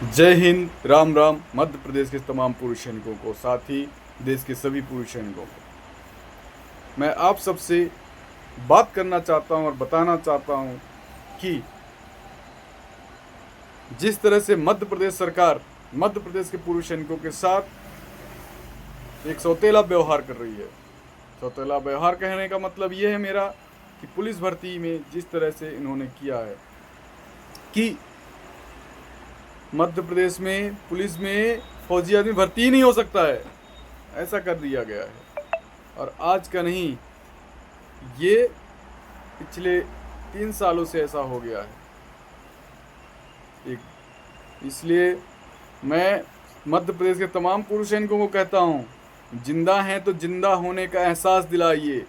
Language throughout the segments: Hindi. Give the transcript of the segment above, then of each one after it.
जय हिंद, राम राम। मध्य प्रदेश के तमाम पूर्व सैनिकों को, साथ ही देश के सभी पूर्व सैनिकों को मैं आप सबसे बात करना चाहता हूं और बताना चाहता हूं कि जिस तरह से मध्य प्रदेश सरकार मध्य प्रदेश के पूर्व सैनिकों के साथ एक सौतेला व्यवहार कर रही है। सौतेला व्यवहार कहने का मतलब ये है मेरा कि पुलिस भर्ती में जिस तरह से इन्होंने किया है कि मध्य प्रदेश में पुलिस में फौजी आदमी भर्ती ही नहीं हो सकता है, ऐसा कर दिया गया है। और आज का नहीं, ये पिछले 3 सालों से ऐसा हो गया है। इसलिए मैं मध्य प्रदेश के तमाम पूर्व सैनिकों को कहता हूँ, जिंदा हैं तो जिंदा होने का एहसास दिलाइए,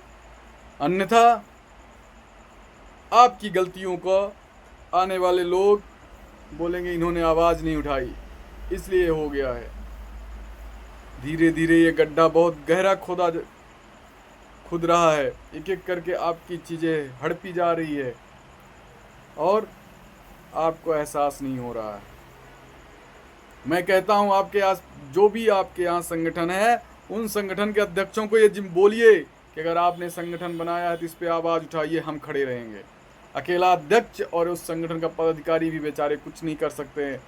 अन्यथा आपकी गलतियों को आने वाले लोग बोलेंगे इन्होंने आवाज़ नहीं उठाई, इसलिए हो गया है। धीरे धीरे ये गड्ढा बहुत गहरा खुद रहा है। एक एक करके आपकी चीज़ें हड़पी जा रही है और आपको एहसास नहीं हो रहा है। मैं कहता हूँ आपके आस जो भी आपके यहाँ संगठन है, उन संगठन के अध्यक्षों को ये बोलिए कि अगर आपने संगठन बनाया है तो इस पर आवाज़ उठाइए, हम खड़े रहेंगे। अकेला अध्यक्ष और उस संगठन का पदाधिकारी भी बेचारे कुछ नहीं कर सकते हैं।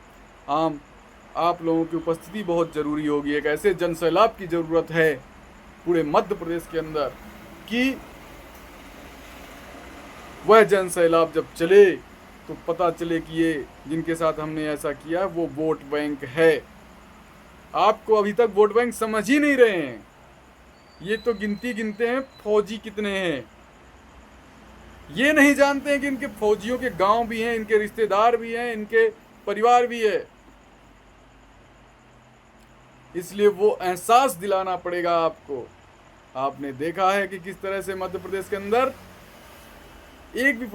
आप लोगों की उपस्थिति बहुत ज़रूरी होगी। एक ऐसे जन सैलाब की ज़रूरत है पूरे मध्य प्रदेश के अंदर कि वह जन सैलाब जब चले तो पता चले कि ये जिनके साथ हमने ऐसा किया वो वोट बैंक है। आपको अभी तक वोट बैंक समझ ही नहीं रहे हैं। ये तो गिनते हैं फौजी कितने हैं, ये नहीं जानते हैं कि इनके फौजियों के गांव भी हैं, इनके रिश्तेदार भी हैं, इनके परिवार भी है। इसलिए वो एहसास दिलाना पड़ेगा आपको। आपने देखा है कि किस तरह से मध्य प्रदेश के अंदर एक भी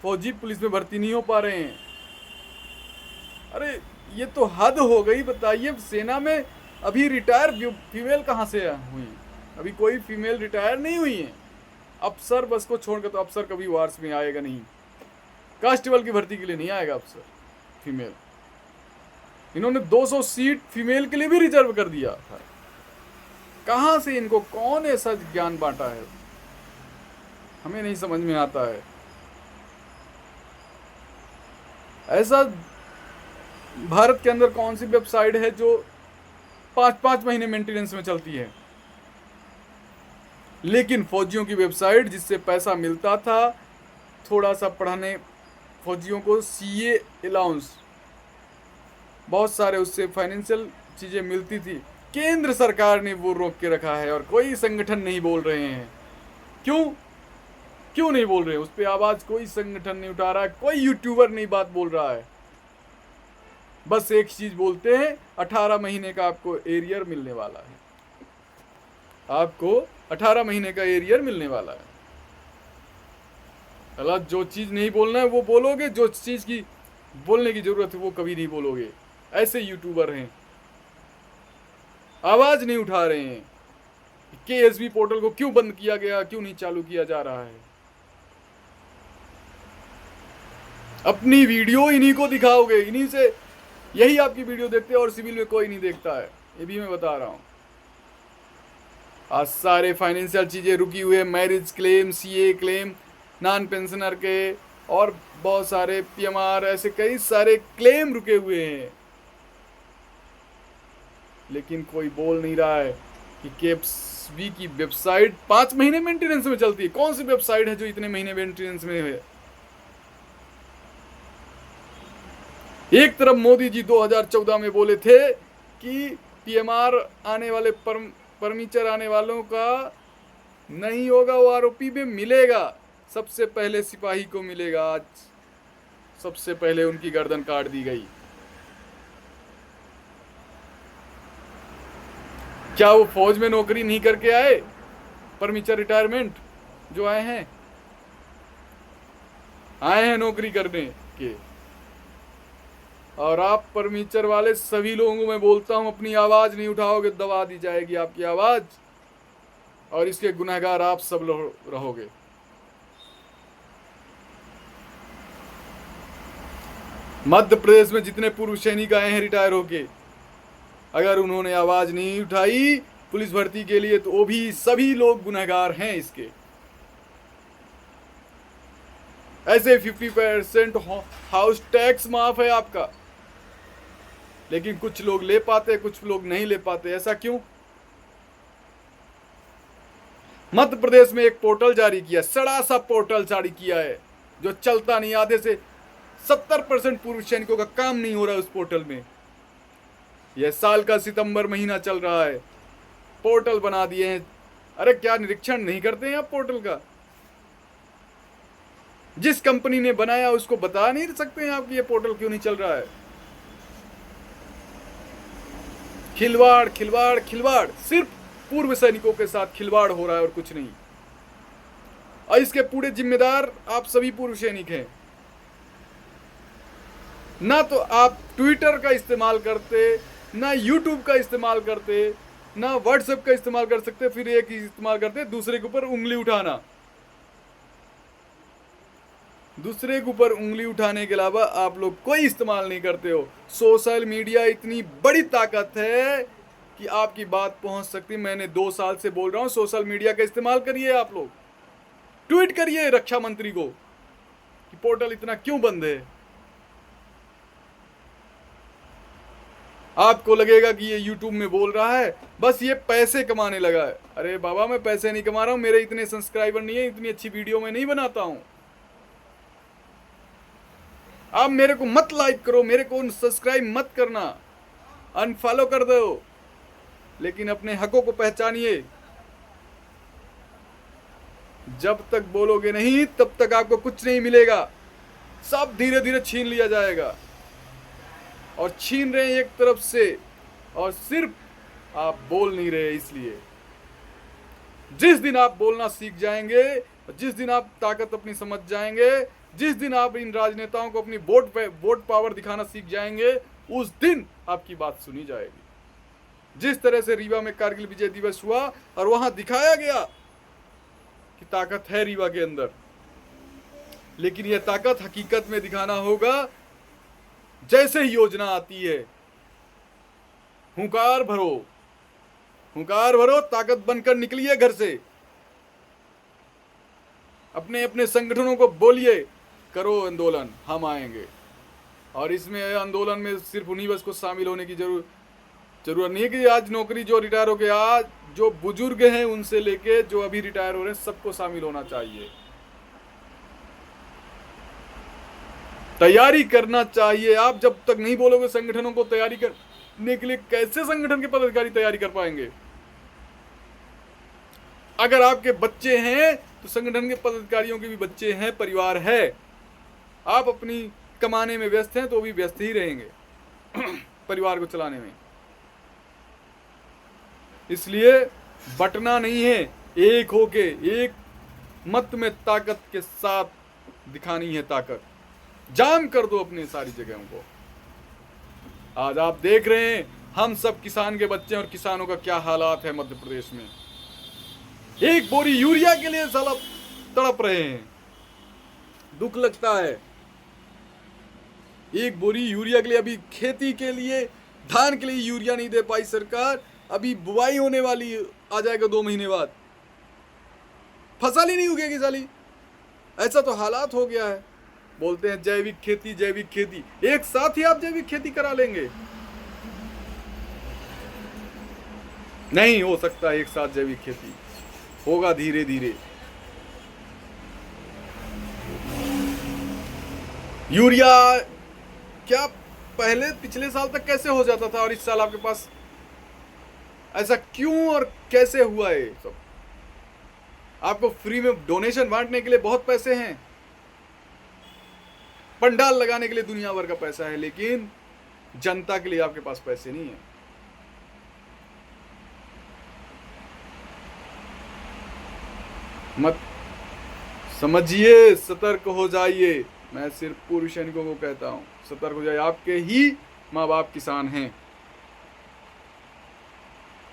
फौजी पुलिस में भर्ती नहीं हो पा रहे हैं। अरे ये तो हद हो गई। बताइए, सेना में अभी रिटायर फीमेल कहाँ से हुई? अभी कोई फीमेल रिटायर नहीं हुई है। अफसर बस को छोड़कर, तो अफसर कभी वार्स में आएगा नहीं। कांस्टेबल की भर्ती के लिए नहीं आएगा अफसर फीमेल। इन्होंने 200 सीट फीमेल के लिए भी रिजर्व कर दिया था। कहाँ से इनको कौन ऐसा ज्ञान बांटा है, हमें नहीं समझ में आता है। ऐसा भारत के अंदर कौन सी वेबसाइट है जो 5-5 महीने मेंटेनेंस में चलती है? लेकिन फौजियों की वेबसाइट जिससे पैसा मिलता था, थोड़ा सा पढ़ाने फौजियों को सीए अलाउंस, बहुत सारे उससे फाइनेंशियल चीज़ें मिलती थी। केंद्र सरकार ने वो रोक के रखा है और कोई संगठन नहीं बोल रहे हैं। क्यों नहीं बोल रहे हैं? उस पर आवाज़ कोई संगठन नहीं उठा रहा है, कोई यूट्यूबर नहीं बात बोल रहा है। बस एक चीज़ बोलते हैं, 18 महीने का आपको एरियर मिलने वाला है। आपको 18 महीने का एरियर मिलने वाला है। अल्लाह, जो चीज़ नहीं बोलना है वो बोलोगे, जो चीज़ की बोलने की ज़रूरत है वो कभी नहीं बोलोगे। ऐसे यूट्यूबर हैं, आवाज़ नहीं उठा रहे हैं। केएसबी पोर्टल को क्यों बंद किया गया, क्यों नहीं चालू किया जा रहा है? अपनी वीडियो इन्हीं को दिखाओगे, इन्हीं से यही आपकी वीडियो देखते हैं और सिविल में कोई नहीं देखता है। ये भी मैं बता रहा हूँ। आज सारे फाइनेंशियल चीज़ें रुकी हुई है, marriage claim, CA claim, non pensioner के और बहुत सारे पीएमआर, ऐसे कई सारे क्लेम रुके हुए हैं। लेकिन कोई बोल नहीं रहा है कि केएसबी की वेबसाइट 5 महीने मेंटेनेंस में चलती है। कौन सी वेबसाइट है जो इतने महीने मेंटेनेंस में है? एक तरफ मोदी जी 2014 में बोले थे कि पीएमआर आने वाले परमिचर आने वालों का नहीं होगा, वो आरोपी में मिलेगा, सबसे पहले सिपाही को मिलेगा। आज सबसे पहले उनकी गर्दन काट दी गई। क्या वो फौज में नौकरी नहीं करके आए? परमिचर रिटायरमेंट जो आए हैं नौकरी करने के। और आप परमिचर वाले सभी लोगों को मैं बोलता हूं, अपनी आवाज़ नहीं उठाओगे, दबा दी जाएगी आपकी आवाज़ और इसके गुनहगार आप सब लोग रहोगे। मध्य प्रदेश में जितने पूर्व सैनिक आए हैं रिटायर होके, अगर उन्होंने आवाज नहीं उठाई पुलिस भर्ती के लिए तो वो भी सभी लोग गुनहगार हैं इसके। ऐसे 50% हाउस टैक्स माफ है आपका, लेकिन कुछ लोग ले पाते कुछ लोग नहीं ले पाते। ऐसा क्यों? मध्य प्रदेश में एक पोर्टल जारी किया, सड़ा सा पोर्टल जारी किया है जो चलता नहीं। आधे से 70% पूर्व सैनिकों का काम नहीं हो रहा है उस पोर्टल में। यह साल का सितंबर महीना चल रहा है, पोर्टल बना दिए हैं। अरे क्या निरीक्षण नहीं करते हैं आप पोर्टल का? जिस कंपनी ने बनाया उसको बता नहीं सकते हैं आप कि ये पोर्टल क्यों नहीं चल रहा है? खिलवाड़ खिलवाड़ खिलवाड़, सिर्फ पूर्व सैनिकों के साथ खिलवाड़ हो रहा है और कुछ नहीं। और इसके पूरे जिम्मेदार आप सभी पूर्व सैनिक हैं। ना तो आप ट्विटर का इस्तेमाल करते, ना यूट्यूब का इस्तेमाल करते, ना व्हाट्सएप का इस्तेमाल कर सकते, फिर एक ही इस्तेमाल करते, दूसरे के ऊपर उंगली उठाना। दूसरे के ऊपर उंगली उठाने के अलावा आप लोग कोई इस्तेमाल नहीं करते हो। सोशल मीडिया इतनी बड़ी ताकत है कि आपकी बात पहुंच सकती। मैंने 2 साल से बोल रहा हूं, सोशल मीडिया का इस्तेमाल करिए। आप लोग ट्वीट करिए रक्षा मंत्री को कि पोर्टल इतना क्यों बंद है। आपको लगेगा कि ये यूट्यूब में बोल रहा है, बस ये पैसे कमाने लगा है। अरे बाबा, मैं पैसे नहीं कमा रहा हूं, मेरे इतने सब्सक्राइबर नहीं है, इतनी अच्छी वीडियो मैं नहीं बनाता हूं। आप मेरे को मत लाइक करो, मेरे को सब्सक्राइब मत करना, अनफॉलो कर दो, लेकिन अपने हकों को पहचानिए। जब तक बोलोगे नहीं तब तक आपको कुछ नहीं मिलेगा, सब धीरे धीरे छीन लिया जाएगा। और छीन रहे हैं एक तरफ से, और सिर्फ आप बोल नहीं रहे। इसलिए जिस दिन आप बोलना सीख जाएंगे, जिस दिन आप ताकत अपनी समझ जाएंगे, जिस दिन आप इन राजनेताओं को अपनी वोट पावर दिखाना सीख जाएंगे, उस दिन आपकी बात सुनी जाएगी। जिस तरह से रीवा में कारगिल विजय दिवस हुआ और वहां दिखाया गया कि ताकत है रीवा के अंदर, लेकिन यह ताकत हकीकत में दिखाना होगा। जैसे ही योजना आती है, हुंकार भरो, हुंकार भरो, ताकत बनकर निकलिए घर से। अपने अपने संगठनों को बोलिए, करो आंदोलन, हम आएंगे। और इसमें आंदोलन में सिर्फ उन्हीं बस को शामिल होने की जरूरत नहीं है कि आज नौकरी जो रिटायर हो गए, आज जो बुजुर्ग हैं उनसे लेके जो अभी रिटायर हो रहे हैं, सबको शामिल होना चाहिए। तैयारी करना चाहिए। आप जब तक नहीं बोलोगे संगठनों को तैयारी करने के लिए, कैसे संगठन के पदाधिकारी तैयारी कर पाएंगे? अगर आपके बच्चे हैं तो संगठन के पदाधिकारियों के भी बच्चे हैं, परिवार है। आप अपनी कमाने में व्यस्त हैं तो भी व्यस्त ही रहेंगे परिवार को चलाने में। इसलिए बटना नहीं है, एक होके एक मत में ताकत के साथ दिखानी है ताकत। जाम कर दो अपने सारी जगहों को। आज आप देख रहे हैं हम सब किसान के बच्चे और किसानों का क्या हालात है मध्य प्रदेश में। एक बोरी यूरिया के लिए साला तड़प रहे हैं, दुख लगता है। एक बोरी यूरिया के लिए, अभी खेती के लिए, धान के लिए यूरिया नहीं दे पाई सरकार। अभी बुआई होने वाली, आ जाएगा 2 महीने बाद, फसल ही नहीं उगेगी साली। ऐसा तो हालात हो गया है। बोलते हैं जैविक खेती, जैविक खेती, एक साथ ही आप जैविक खेती करा लेंगे? नहीं हो सकता एक साथ जैविक खेती, होगा धीरे धीरे। यूरिया क्या पहले पिछले साल तक कैसे हो जाता था और इस साल आपके पास ऐसा क्यों और कैसे हुआ है? सब आपको फ्री में डोनेशन बांटने के लिए बहुत पैसे हैं, पंडाल लगाने के लिए दुनिया भर का पैसा है, लेकिन जनता के लिए आपके पास पैसे नहीं है। मत समझिए, सतर्क हो जाइए। मैं सिर्फ पूर्व सैनिकों को कहता हूं, सतर्क हो जाइए। आपके ही माँ बाप किसान हैं।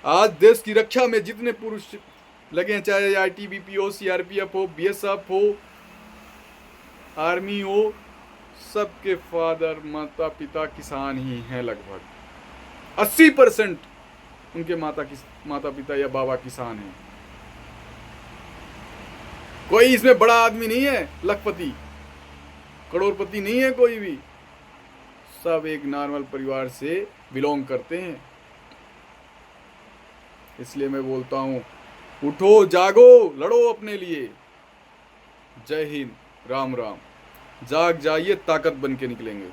आज देश की रक्षा में जितने पुरुष लगे हैं, चाहे आईटीबीपी हो, सीआरपीएफ हो, बीएसएफ हो, आर्मी हो, सबके फादर माता पिता किसान ही हैं। लगभग 80% उनके माता पिता या बाबा किसान हैं। कोई इसमें बड़ा आदमी नहीं है, लखपति करोड़पति नहीं है कोई भी। सब एक नॉर्मल परिवार से बिलोंग करते हैं। इसलिए मैं बोलता हूँ, उठो जागो, लड़ो अपने लिए। जय हिंद, राम राम। जाग जाइए, ताकत बन के निकलेंगे।